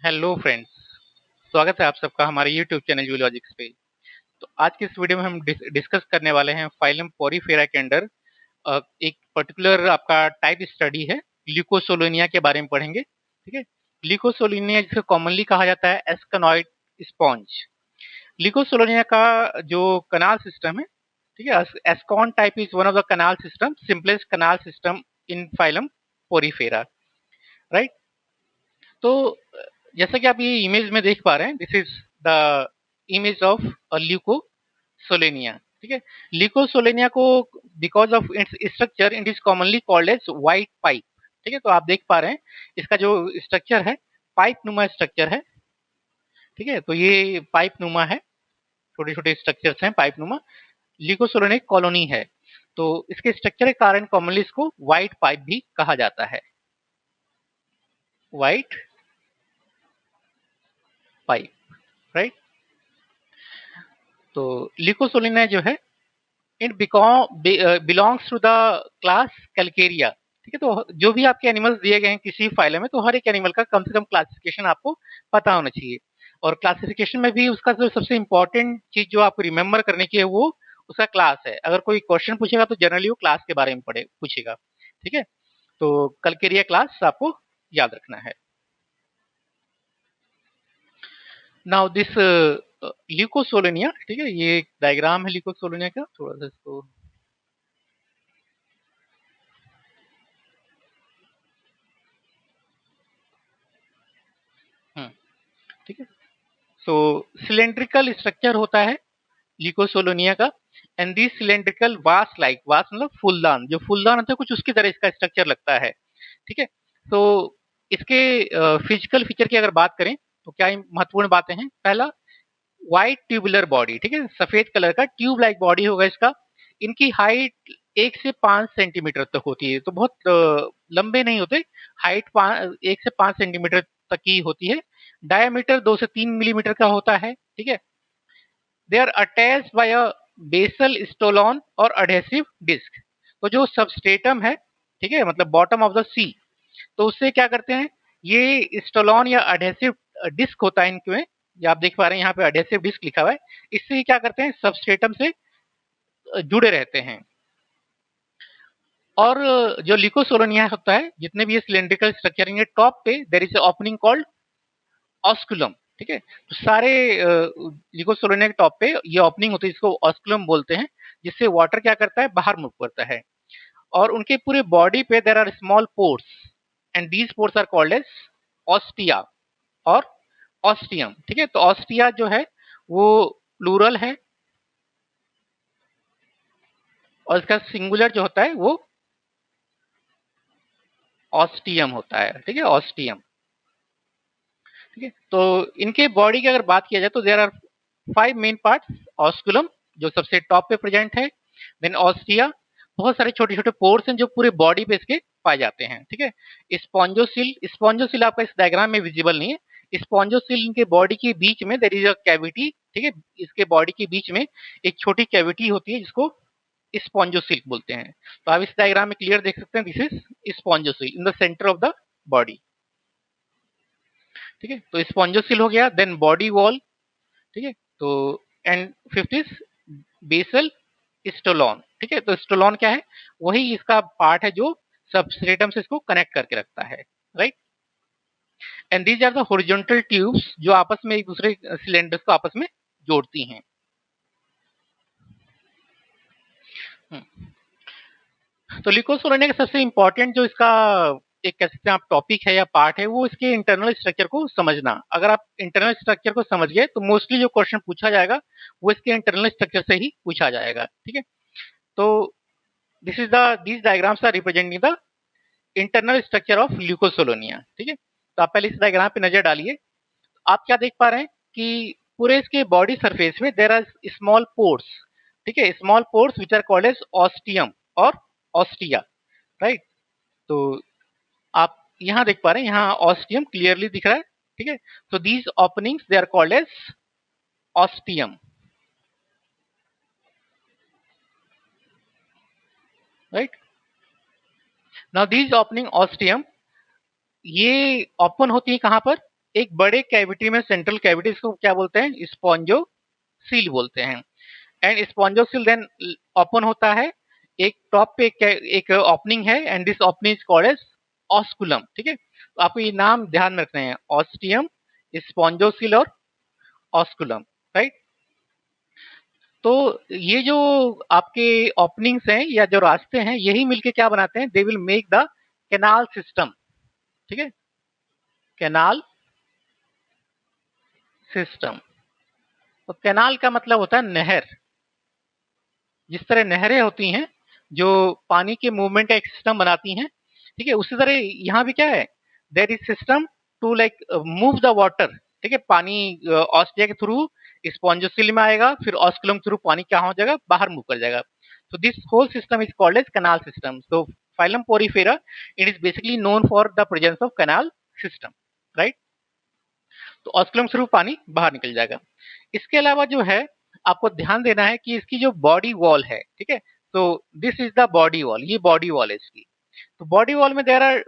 Hello friends. स्वागत है आप सबका हमारे यूट्यूब चैनल जूलॉजिक्स पे। तो आज के इस वीडियो में हम डिस्कस करने वाले हैं फाइलम पोरीफेरा के अंडर एक पर्टिकुलर आपका टाइप स्टडी है, ल्यूकोसोलोनिया के बारे में पढ़ेंगे। ठीक है। ल्यूकोसोलोनिया जिसे कॉमनली कहा जाता है एस्कनॉइड स्पॉन्ज। ल्यूकोसोलोनिया का जो कनाल सिस्टम है, ठीक है, ascon type is one of the canal system, simplest canal system in phylum Porifera, right. तो जैसा कि आप ये इमेज में देख पा रहे हैं, this is the image of Leucosolenia. ठीक है। ल्यूकोसोलेनिया को because of its structure it is commonly called as white pipe. ठीक है। तो आप देख पा रहे हैं इसका जो स्ट्रक्चर है, पाइप नुमा स्ट्रक्चर है। ठीक है। तो ये पाइप नुमा है, छोटे छोटे स्ट्रक्चर्स हैं पाइप नुमा। ल्यूकोसोलेनिक कॉलोनी है, तो इसके स्ट्रक्चर के कारण कॉमनली इसको व्हाइट पाइप भी कहा जाता है, व्हाइट पाइप, राइट। तो ल्यूकोसोलिना जो है it belongs to the class Calcarea. ठीक है। तो जो भी आपके एनिमल्स दिए गए हैं किसी फाइल में, तो हर एक एनिमल का कम से कम क्लासिफिकेशन आपको पता होना चाहिए। और क्लासिफिकेशन में भी उसका जो सबसे इंपॉर्टेंट चीज जो आपको रिमेंबर करने की है वो उसका क्लास है। अगर कोई क्वेश्चन पूछेगा तो जनरली वो क्लास के बारे में पूछेगा। ठीक है। तो कैलकेरिया क्लास आपको याद रखना है। नाउ दिस ल्यूकोसोलेनिया, ठीक है, ये एक डायग्राम है ल्यूकोसोलेनिया का, थोड़ा सा इसको। हम्म, ठीक है। सो सिलेंड्रिकल स्ट्रक्चर होता है ल्यूकोसोलोनिया का। एंड दिस सिलेंड्रिकल वास लाइक, वास मतलब फूलदान, जो फूलदान होता है कुछ उसकी तरह इसका स्ट्रक्चर लगता है। ठीक है। तो इसके फिजिकल फीचर की अगर बात करें तो क्या महत्वपूर्ण बातें हैं। पहला, व्हाइट ट्यूबुलर बॉडी, ठीक है, सफेद कलर का ट्यूब लाइक बॉडी होगा इसका। इनकी हाइट 1 से 5 सेंटीमीटर तक होती है, तो बहुत लंबे नहीं होते। हाइट 1 से 5 सेंटीमीटर तक की होती है। डायमीटर 2 से 3 मिलीमीटर का होता है। ठीक है। They are attached by a basal stolon और अडेसिव डिस्क। तो जो सबस्ट्रेटम है, ठीक है, मतलब बॉटम ऑफ द सी, तो उससे क्या करते हैं, ये स्टोलॉन या अडेसिव डिस्क होता है इनमें। ये आप देख पा रहे हैं यहाँ पे अडेसिव डिस्क लिखा हुआ है। इससे क्या करते हैं, सबस्ट्रेटम से जुड़े रहते हैं। और जो लिकोसोलोनिया होता है, जितने भी ये सिलेंड्रिकल स्ट्रक्चर है, टॉप पे there is opening called osculum. ठीक है। तो सारे लिकोसोलोनिया के टॉप पे ये ओपनिंग होती है, इसको ऑस्कुलम बोलते हैं, जिससे वाटर क्या करता है, बाहर मूव करता है। और उनके पूरे बॉडी पे there are small pores, and these pores are called as ostia और ऑस्टियम। ठीक है। तो ऑस्टिया जो है वो प्लूरल है, और इसका सिंगुलर जो होता है वो ऑस्टियम होता है। ठीक है, ऑस्टियम। ठीक है। तो इनके बॉडी की अगर बात किया जाए तो there are 5 main parts. Osculum जो सबसे टॉप पे प्रेजेंट है, देन ऑस्टिया, बहुत सारे छोटे छोटे पोर्स हैं जो पूरे बॉडी पे इसके पाए जाते हैं। ठीक है। स्पॉन्जोसिल, स्पॉन्जोसिल आपका इस डायग्राम में विजिबल नहीं है। स्पॉन्जोसिल इनके बॉडी के बीच में देर इज अ कैविटी। ठीक है। इसके बॉडी के बीच में एक छोटी कैविटी होती है जिसको स्पॉन्जोसिल बोलते हैं। तो आप इस डायग्राम में क्लियर देख सकते हैं, this is स्पॉन्जोसिल in the centre of the body. ठीक है। तो स्पॉन्जोसिल हो गया, देन बॉडी वॉल। ठीक है। तो and fifth is basal stolon. ठीक है। तो स्टोलॉन क्या है, वही इसका पार्ट है जो सबस्ट्रेटम से इसको कनेक्ट करके रखता है, right. And these are the horizontal tubes जो आपस में एक दूसरे सिलेंडर्स को आपस में जोड़ती हैं। तो लिकोसोलेनिया का सबसे इंपॉर्टेंट जो इसका एक कह सकते हैं आप टॉपिक है या पार्ट है, वो इसके इंटरनल स्ट्रक्चर को समझना। अगर आप इंटरनल स्ट्रक्चर को समझ गए तो मोस्टली जो क्वेश्चन पूछा जाएगा वो इसके इंटरनल स्ट्रक्चर से ही पूछा जाएगा। ठीक है। तो this is the these diagrams are representing the internal structure of Leucosolenia. ठीक है। तो आप पहले इस डायग्राम पे नजर डालिए। आप क्या देख पा रहे हैं कि पूरे इसके बॉडी सरफेस में देर आर स्मॉल पोर्स। ठीक है, small pores which are called as ostium और ऑस्टिया, राइट। तो आप यहां देख पा रहे हैं, यहां ऑस्टियम क्लियरली दिख रहा है। ठीक है। So these openings they are called as ostium, right. Now these opening ostium, ये ओपन होती है कहां पर, एक बड़े कैविटी में, सेंट्रल कैविटी, इसको क्या बोलते हैं? स्पॉन्जोसील बोलते हैं। एंड स्पॉन्जोसील देन ओपन होता है, एक टॉप पे एक ओपनिंग है, and this opening is called as osculum. ठीक है, तो आपको ये नाम ध्यान में रखने हैं, ऑस्टियम, स्पॉन्जोसील और ऑस्कुलम, राइट। तो ये जो आपके ओपनिंग्स हैं या जो रास्ते हैं, यही मिलके क्या बनाते हैं? They will make the canal system. ठीक है, कैनाल सिस्टम। तो कैनाल का मतलब होता है नहर। जिस तरह नहरें होती हैं जो पानी के मूवमेंट का एक सिस्टम बनाती हैं, ठीक है, उसी तरह यहाँ भी क्या है? There is system to like move the water. ठीक है, पानी ऑस्टिया के थ्रू स्पॉन्जोसिल में आएगा, फिर ऑस्कुलम थ्रू पानी क्या हो जाएगा? बाहर मूव कर जाएगा। So this whole system is called as canal system. So phylum Porifera, it is basically known for the presence of canal system, right? तो ऑस्कुलम थ्रू पानी बाहर निकल जाएगा। इसके अलावा जो है आपको ध्यान देना है कि इसकी जो बॉडी वॉल है, ठीक है, तो this is the body wall, ये बॉडी वॉल है इसकी। तो बॉडी वॉल में there are,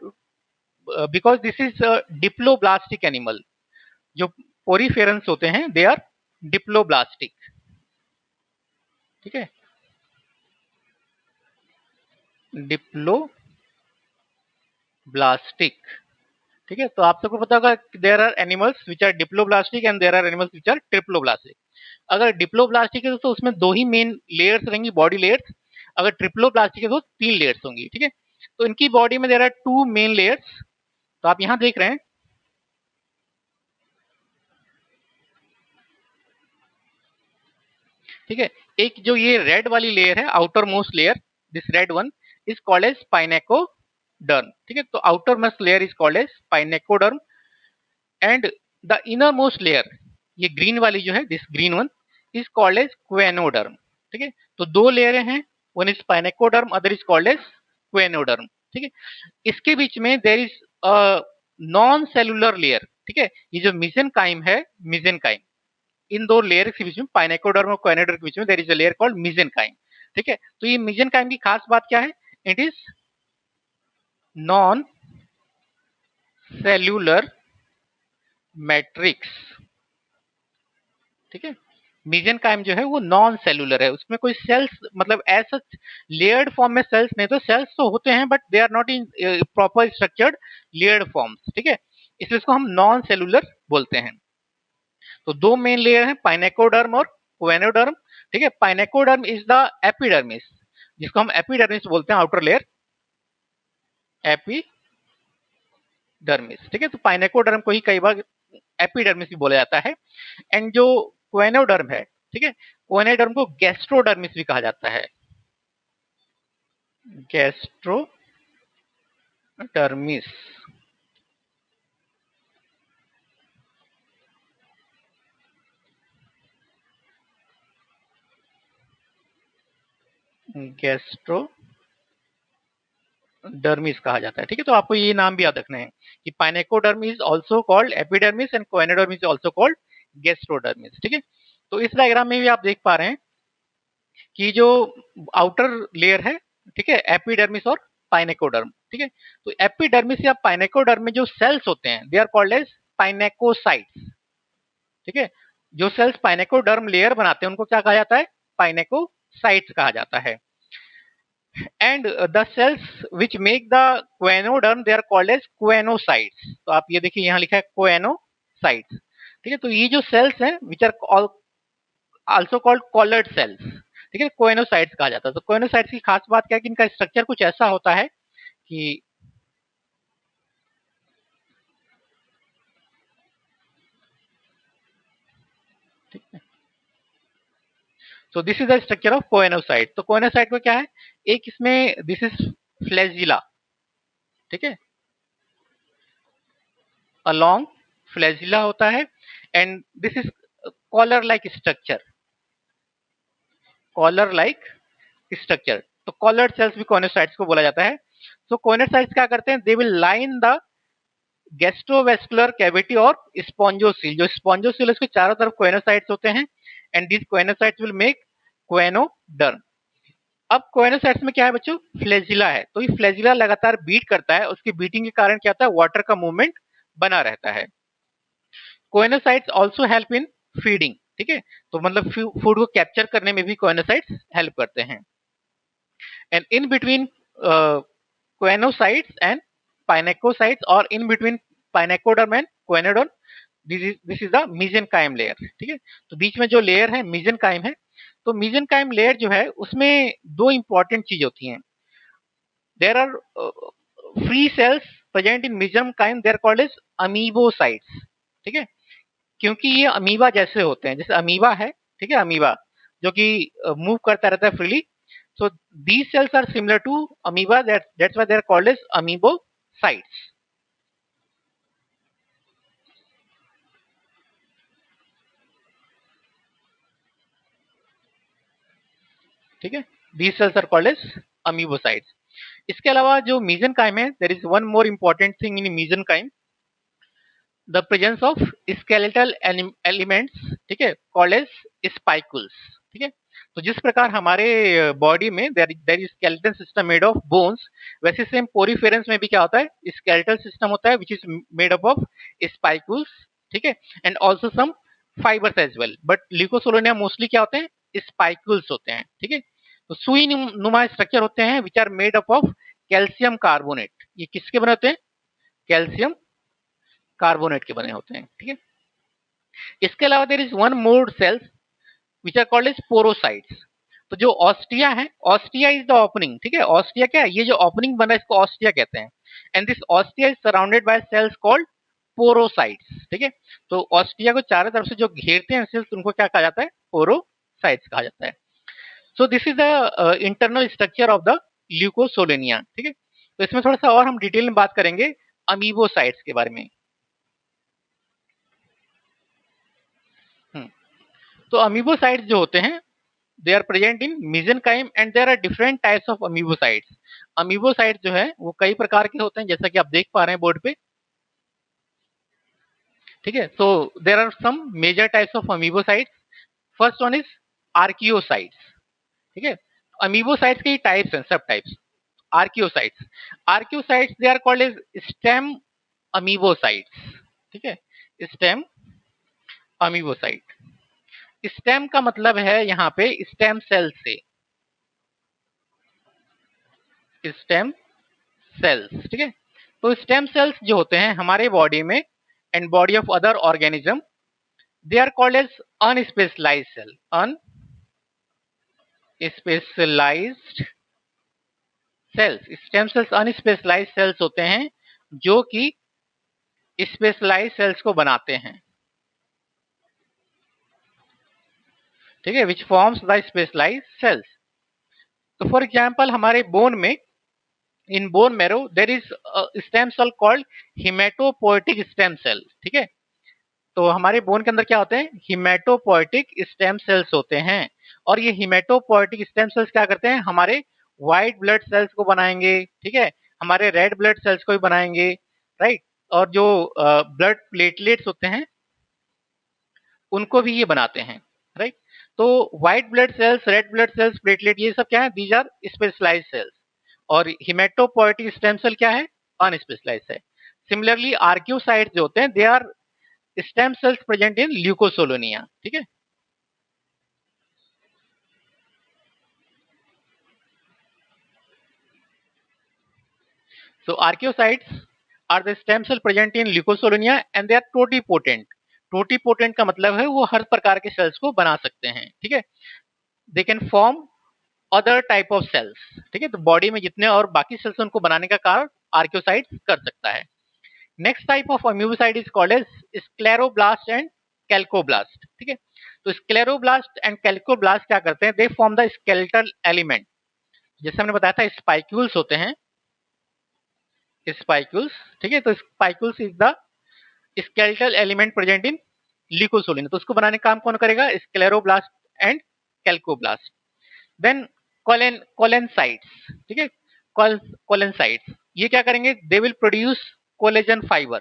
because this is diploblastic animal, जो पोरीफेरेंस होते हैं दे आर डिप्लोब्लास्टिक। ठीक है, डिप्लोब्लास्टिक। ठीक है, तो आप सबको पता होगा there are animals which are diploblastic and there are animals which are triploblastic. अगर डिप्लोब्लास्टिक है तो उसमें दो ही मेन लेयर्स रहेंगी, बॉडी लेयर्स। अगर ट्रिप्लोब्लास्टिक है तो तीन लेयर्स होंगी। ठीक है, तो इनकी बॉडी में there are two main layers. तो आप यहां देख रहे हैं, ठीक है, एक जो ये रेड वाली लेयर है, outermost layer, this red one is called as pinacoderm. ठीक है, तो outermost layer is called as pinacoderm and the innermost layer, ये ग्रीन वाली जो है, this green one is called as choanoderm. ठीक है, तो दो लेयरें हैं, one is pinacoderm, other is called as choanoderm. ठीक है, इसके बीच में there is a non cellular layer. ठीक है, ये जो मिजेनकाइम है, मिजेनकाइम, इन दो लेयर के बीच में, पाइनेकोडर्म और क्वेनोडर्म के बीच में there is a layer called mesenchyme. ठीक है, तो ये मिजेनकाइम की खास बात क्या है? It is non cellular matrix. ठीक है, मिजेनकाइम जो है वो नॉन सेलुलर है, उसमें कोई सेल्स, मतलब ऐसा लेयर्ड फॉर्म में सेल्स नहीं, तो सेल्स तो होते हैं but they are not in proper structured layered forms. ठीक है, इसलिए इसको हम नॉन सेलुलर बोलते हैं। तो दो मेन लेयर हैं, पाइनेकोडर्म और क्वेनोडर्म। ठीक है, पाइनेकोडर्म इज द एपिडर्मिस, जिसको हम एपिडर्मिस बोलते हैं, आउटर लेयर एपिडर्मिस। ठीक है, तो पाइनेकोडर्म को ही कई बार एपिडर्मिस भी बोला जाता है। एंड जो क्वेनोडर्म है, ठीक है, क्वेनोडर्म को गैस्ट्रोडर्मिस भी कहा जाता है, गैस्ट्रोडर्मिस। गैस्ट्रोडर्मिस कहा जाता है। ठीक है, तो आपको ये नाम भी याद रखना है कि pinacoderm is also called epidermis and choanoderm is also called gastrodermis. ठीक है, तो इस डायग्राम में भी आप देख पा रहे हैं कि जो आउटर लेयर है, ठीक है, एपिडर्मिस और पाइनेकोडर्म। ठीक है, तो एपिडर्मिस या पाइनेकोडर्म में जो सेल्स होते हैं दे आर कॉल्ड एज पाइनेकोसाइट्स। ठीक है, जो सेल्स पाइनेकोडर्म लेयर बनाते हैं उनको क्या कहा जाता है? पाइनेकोसाइट्स कहा जाता है। And the cells which make the choanoderm they are called as choanocytes. तो आप ये देखिए यहाँ लिखा है क्वेनोसाइट्स। ठीक है, तो ये जो सेल्स हैं which are also called collared cells, ठीक है, कोएनोसाइट्स कहा जाता है। तो कोएनोसाइट्स की खास बात क्या है कि इनका स्ट्रक्चर कुछ ऐसा होता है कि सो this is the structure of choanocyte. तो कोएनोसाइट में क्या है? एक इसमें दिस इज फ्लैजिला, ठीक है, अलोंग फ्लैजिला होता है and this is collar like structure, collar like structure. तो कॉलर सेल्स भी कोएनोसाइट्स को बोला जाता है। सो कोएनोसाइट्स क्या करते हैं? They will line the gastrovascular cavity और स्पॉन्जोसील, जो स्पॉन्जोसील उसके चारों तरफ कोएनोसाइट्स होते हैं and this choanocytes will make choanoderm. अब कोएनोसाइट्स में क्या है बच्चों? फ्लैजिला है, तो ये फ्लैजिला लगातार बीट करता है, उसकी बीटिंग के कारण क्या होता है? वाटर का मूवमेंट बना रहता है। Coenocytes also help in feeding, ठीक है, तो मतलब फूड को कैप्चर करने में भी कोएनोसाइट्स हेल्प करते हैं। And in between choanocytes and pinacocytes और in between pinacoderm and choanoderm this is the mesenchyme layer, ठीक है। तो बीच में जो लेयर है मेसेनकाइम है। तो मेसेनकाइम लेयर जो है उसमें दो इंपॉर्टेंट चीज होती हैं। There are free cells present in mesenchyme, they are called as amoebocytes, ठीक है, क्योंकि ये अमीबा जैसे होते हैं, जैसे अमीबा है, ठीक है, अमीबा जो कि मूव करता रहता है freely. So these cells are similar to amoeba, that's why they are called as amoebocytes, ठीक है। These cells are called as amoebocytes. इसके अलावा जो मेसेनकाइम है, there is one more important thing in mesenchyme, the presence of skeletal elements, ठीक है, called as स्पाइकुल्स, ठीक है। तो जिस प्रकार हमारे बॉडी में there is skeletal system made of bones, वैसे सेम पोरीफेरेंस में भी क्या होता है, स्केलेटल सिस्टम होता है which is made up of spicules, ठीक है, and also some fibres as well, but Leucosolenia mostly क्या होते हैं, स्पाइकुल्स होते हैं, ठीक है। तो सुई नुमा स्ट्रक्चर होते हैं which are made up of calcium carbonate, ये किसके बने होते हैं, कैल्शियम कार्बोनेट के बने होते हैं, ठीक है। इसके अलावा there is one more cells which are called as porocytes. तो जो ऑस्टिया है, ऑस्टिया इज द ओपनिंग, ठीक है, ऑस्टिया क्या है, ये जो ओपनिंग बना है इसको ऑस्टिया कहते हैं। And this ostia is surrounded by cells called porocytes, ठीक है। तो ऑस्टिया को चारों तरफ से जो घेरते हैं सेल्स, उनको क्या कहा जाता है, पोरोसाइट्स कहा जाता है। So this is the internal structure of the Leucosolenia, ठीक है। तो इसमें थोड़ा सा और हम डिटेल में बात करेंगे अमीबोसाइट्स के बारे में। तो अमीबोसाइट्स जो होते हैं, they are present in mesenchyme and there are different types of amoebocytes. Amoebocytes जो है वो कई प्रकार के होते हैं, जैसा कि आप देख पा रहे हैं बोर्ड पे, ठीक है। So there are some major types of amoebocytes. First one is archaeocytes, ठीक है। अमीबोसाइट्स के टाइप्स हैं, sub types. Archaeocytes, archaeocytes they are called as stem amoebocytes, ठीक है, स्टेम अमीबोसाइट। स्टेम का मतलब है यहाँ पे स्टेम सेल से, स्टेम सेल्स, ठीक है। तो स्टेम सेल्स जो होते हैं हमारे बॉडी में and body of other organism, they are called as unspecialised cell, unspecialised cells. Stem cells unspecialised cells होते हैं जो कि स्पेशलाइज्ड सेल्स को बनाते हैं, ठीक है, which forms the specialised cells. तो फॉर एग्जाम्पल हमारे बोन में, in bone marrow there is stem cell called haematopoietic stem cell, ठीक है। तो हमारे बोन के अंदर क्या होते हैं, हिमेटोपोएटिक स्टेम सेल्स होते हैं। और ये हिमेटोपोएटिक स्टेम सेल्स क्या करते हैं, हमारे व्हाइट ब्लड सेल्स को बनाएंगे, ठीक है, हमारे रेड ब्लड सेल्स को भी बनाएंगे, राइट। और जो ब्लड प्लेटलेट्स होते हैं उनको भी ये बनाते हैं, राइट। तो white blood cells, red blood cells, platelet, ये सब क्या है, दीज आर स्पेशलाइज्ड सेल्स। और हिमेटोपोएटिक स्टेम सेल क्या है, अनस्पेशलाइज्ड है। सिमिलरली आर्कियोसाइट्स जो होते हैं, they are stem cells present in Leucosolenia, ठीक है। So archaeocytes are the stem cell present in leukosolia and they are totipotent. Totipotent का मतलब है वो हर प्रकार के सेल्स को बना सकते हैं, ठीक है। They can form other type of cells, ठीक है। तो बॉडी में जितने और बाकी सेल्स उनको बनाने का कार्य आर्कियोसाइट्स कर सकता है। Next type of amoebocyte is called as scleroblast and calcoblast, ठीक है। तो स्क्लेरोब्लास्ट एंड कैल्कोब्लास्ट क्या करते हैं, they form the skeletal element. जैसे हमने बताया था स्पाइक्यूल्स होते हैं, स्पाइक्यूल्स, ठीक है। तो spicules is the skeletal element present in Leucosolenia. तो उसको बनाने का काम कौन करेगा, scleroblast and calcoblast. Then collencytes, ठीक है, कोलेनसाइट्स ये क्या करेंगे, they will produce collagen fibre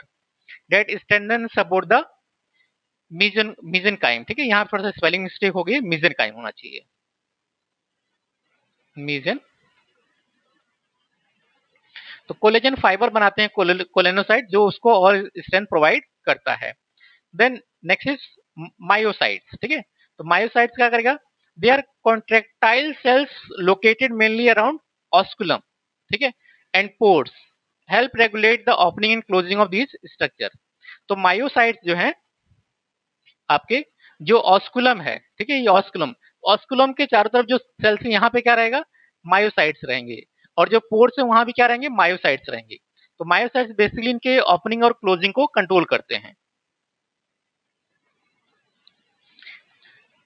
that strengthen support the mesenchyme, ठीक है। यहाँ थोड़ा सा स्पेलिंग मिस्टेक हो गई, मीजेनकाइम होना चाहिए, मीजेन। तो कोलेजन फाइबर बनाते हैं कोलेनोसाइट, जो उसको और स्ट्रेंथ प्रोवाइड करता है। देन नेक्स्ट इज मायोसाइट्स, ठीक है। तो मायोसाइट्स क्या करेगा, they are contractile cells located mainly around osculum, ठीक है, and pores, help regulate the opening and closing of these structure. तो मायोसाइट्स जो है आपके, जो ऑस्कुलम है, ठीक है, ये ऑस्कुलम, ऑस्कुलम के चारों तरफ जो सेल्स है यहाँ पे क्या रहेगा, मायोसाइट्स रहेंगे, और जो पोर्स है वहां भी क्या रहेंगे, मायोसाइट्स रहेंगे। तो मायोसाइट्स बेसिकली इनके ओपनिंग और क्लोजिंग को कंट्रोल करते हैं।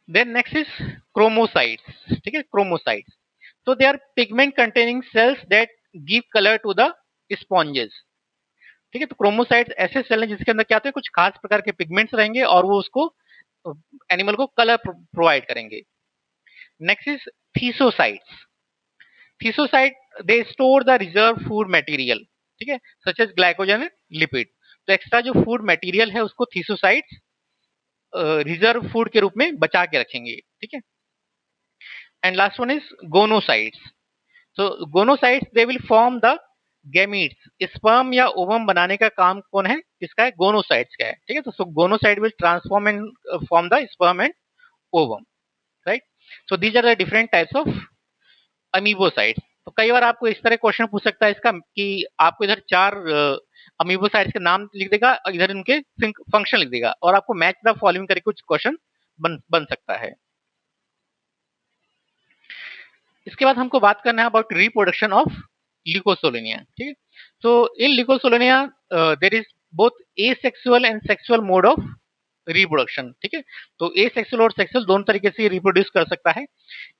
देन नेक्स्ट इज क्रोमोसाइट्स, ठीक है, क्रोमोसाइट्स। तो they are pigment containing cells that give colour to the sponges, ठीक है। तो क्रोमोसाइट्स ऐसे सेल हैं जिसके अंदर क्या होते हैं, कुछ खास प्रकार के पिगमेंट्स रहेंगे और वो उसको, एनिमल को कलर प्रोवाइड करेंगे। Next is thesocytes. Thesocyte they store the reserve food material, ठीक है, such as glycogen and lipid. तो एक्स्ट्रा जो फूड मटेरियल है उसको थीसोसाइट्स रिजर्व फूड के रूप में बचा के रखेंगे, ठीक है। And last one is gonocytes. So gonocytes they will form the gametes, sperm या ओवम बनाने का काम कौन है, किसका है, गोनोसाइट्स का है, ठीक है। तो gonocyte will transform and form the sperm and ovum, right. So these are the different types of amoebocytes. तो कई बार आपको इस तरह क्वेश्चन पूछ सकता है इसका कि आपको इधर चार अमीबोसाइट्स के नाम लिख देगा और इधर इनके फंक्शन लिख देगा, और आपको मैच द फॉलोइंग करके कुछ क्वेश्चन बन सकता है। इसके बाद हमको बात करना है अबाउट रिप्रोडक्शन ऑफ ल्यूकोसोलेनिया, ठीक है। So in Leucosolenia there is both asexual and sexual mode of reproduction, ठीक है। तो एसेक्सुअल और सेक्सुअल दोनों तरीके से रिप्रोड्यूस कर सकता है।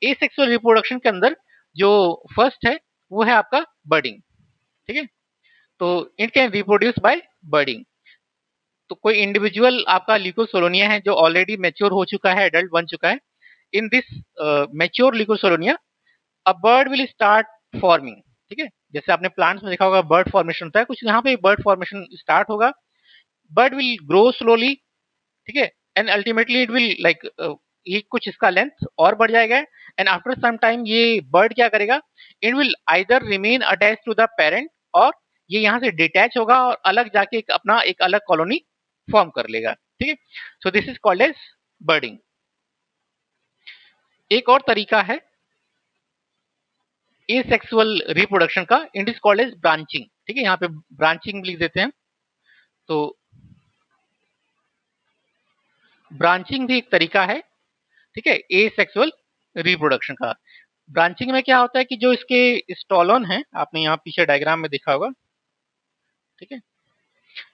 एसेक्सुअल रिप्रोडक्शन के अंदर जो फर्स्ट है वो है आपका बर्डिंग, ठीक है। तो इट कैन रिप्रोड्यूस बाय बर्डिंग। तो कोई इंडिविजुअल आपका ल्यूकोसोलोनिया है जो ऑलरेडी मैच्योर हो चुका है, एडल्ट बन चुका है, in this mature Leucosolenia a bud will start forming, ठीक है। जैसे आपने प्लांट्स में देखा होगा बर्ड फॉर्मेशन होता है, कुछ यहाँ पे बर्ड फॉर्मेशन स्टार्ट होगा। बर्ड विल ग्रो स्लोली, ठीक है, and ultimately it will like, ये कुछ इसका लेंथ और बढ़ जाएगा, एंड आफ्टर सम टाइम ये बर्ड क्या करेगा, it will either remain attach to the parent, और ये यहाँ से डिटैच होगा और अलग जाके अपना एक अलग कॉलोनी फॉर्म कर लेगा, ठीक है। So this is called as budding. एक और तरीका है एसेक्सुअल रिप्रोडक्शन का, it is called as branching, ठीक है। यहाँ पे ब्रांचिंग लिख देते हैं। तो ब्रांचिंग भी एक तरीका है, ठीक है, एसेक्सुअल रिप्रोडक्शन का। ब्रांचिंग में क्या होता है कि जो इसके स्टॉलन है, आपने यहाँ पीछे डायग्राम में देखा होगा, ठीक है,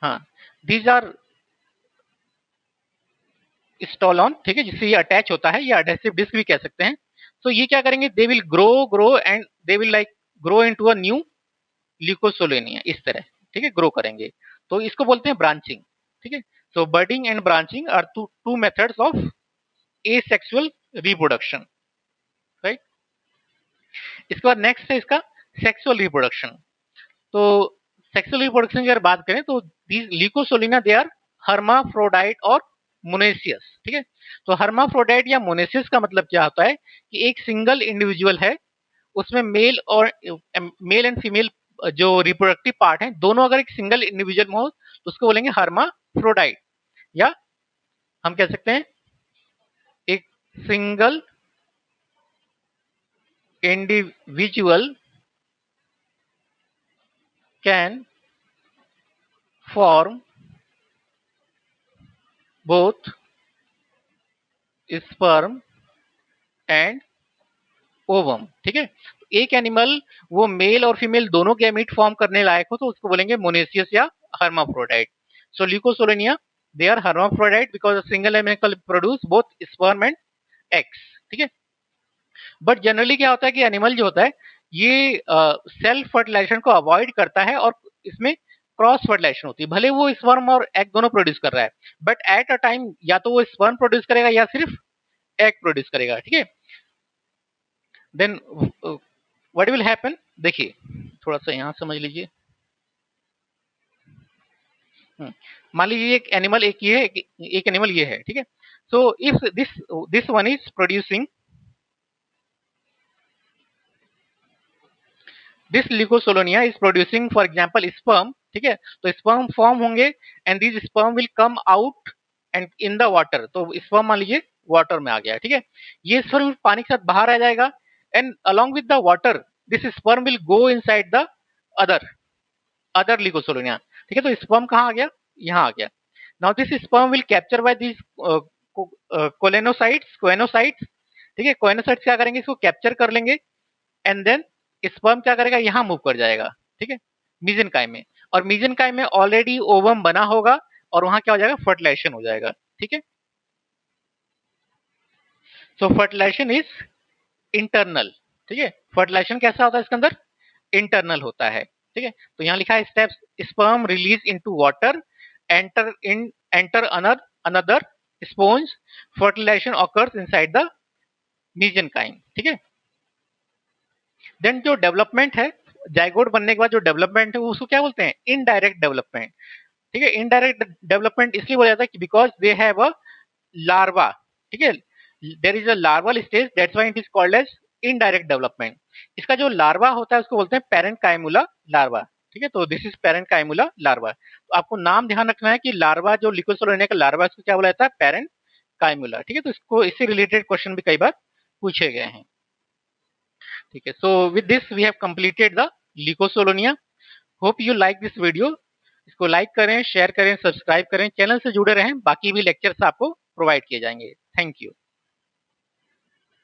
हाँ, दीज आर स्टॉलन, ठीक है, जिससे ये अटैच होता है, ये अडेसिव डिस्क भी कह सकते हैं। तो ये क्या करेंगे, they will grow grow and they will like grow into a new Leucosolenia, इस तरह, ठीक है, ग्रो करेंगे। तो इसको बोलते हैं ब्रांचिंग, ठीक है। So budding and branching are two methods of asexual reproduction, right. इसके बाद नेक्स्ट है इसका सेक्सुअल रिप्रोडक्शन। तो सेक्सुअल रिप्रोडक्शन की अगर बात करें तो these Leucosolenia they are hermaphrodite और मोनेसियस, ठीक है। तो हर्माफ्रोडाइट या मोनेसियस का मतलब क्या होता है कि एक सिंगल इंडिविजुअल है, उसमें मेल और मेल एंड फीमेल जो रिप्रोडक्टिव पार्ट है दोनों अगर एक सिंगल इंडिविजुअल में हो तो उसको बोलेंगे हर्माफ्रोडाइट, या हम कह सकते हैं एक single individual can form both sperm and ovum, ठीक है। एक एनिमल वो मेल और फीमेल दोनों गैमीट फॉर्म करने लायक हो तो उसको बोलेंगे मोनेसियस या hermaphrodite. So Leucosolenia they are hermaphrodite because single animal produce both sperm and eggs, ठीक है। बट जनरली क्या होता है कि एनिमल जो होता है ये सेल्फ फर्टिलाइजेशन को अवॉइड करता है और इसमें क्रॉस फर्टिलाइजेशन होती है, भले वो स्पर्म और एग दोनों प्रोड्यूस कर रहा है, बट एट अ टाइम या तो वो स्पर्म प्रोड्यूस करेगा या सिर्फ एग प्रोड्यूस करेगा, ठीक है। देन व्हाट विल हैपन, देखिए थोड़ा सा यहाँ समझ लीजिए। मान लीजिए एक एनिमल एक ये है, एक एनिमल ये है, ठीक है। So if this one is producing this Leucosolenia is producing for example sperm, ठीक है। तो स्पर्म फॉर्म होंगे and this sperm will come out and in the water, तो स्पर्म मान लीजिए वाटर में आ गया, ठीक है। ये स्पर्म पानी के साथ बाहर आ जाएगा and along with the water this sperm will go inside the other other Leucosolenia, ठीक है। तो स्पर्म कहाँ आ गया, यहाँ आ गया। Now this sperm will capture by this choanocytes, ठीक है। कोएनोसाइट्स क्या करेंगे, इसको कैप्चर कर लेंगे एंड देन स्पर्म क्या करेगा, यहाँ मूव कर जाएगा, ठीक है, मीजेनकाइम में। और मीजेनकाइम में ऑलरेडी ओवम बना होगा और वहां क्या हो जाएगा, फर्टिलाइजेशन हो जाएगा, ठीक है। सो फर्टिलाइजेशन इज इंटरनल, ठीक है। फर्टिलाइजेशन कैसा होता है इसके अंदर, इंटरनल होता है, ठीक है। तो यहाँ लिखा है steps, sperm release into water, enter another sponge, fertilisation occurs inside the mesenchyme, ठीक है। देन जो डेवलपमेंट है, जाइगोट बनने के बाद जो डेवलपमेंट है उसको क्या बोलते हैं, इनडायरेक्ट डेवलपमेंट, ठीक है। इनडायरेक्ट डेवलपमेंट इसलिए बोला जाता है because they have a larva, ठीक है। There is a larval stage, that's why it is called as indirect development. इसका जो लार्वा होता है उसको बोलते हैं पेरेंट काइमुला लार्वा, ठीक है। तो दिस इज पेरेंट काइमुला लार्वा। तो आपको नाम ध्यान रखना है कि लार्वा जो लिकोसोलोनिया का लार्वा इसको क्या बोला जाता है, पेरेंट काइमुला, ठीक है। तो इसको इससे रिलेटेड क्वेश्चन भी कई बार पूछे गए हैं, ठीक है। So with this we have completed the Leucosolenia. Hope you like this video. इसको लाइक करें, शेयर करें, सब्सक्राइब करें, चैनल से जुड़े रहें, बाकी भी लेक्चर्स आपको प्रोवाइड किए जाएंगे। Thank you.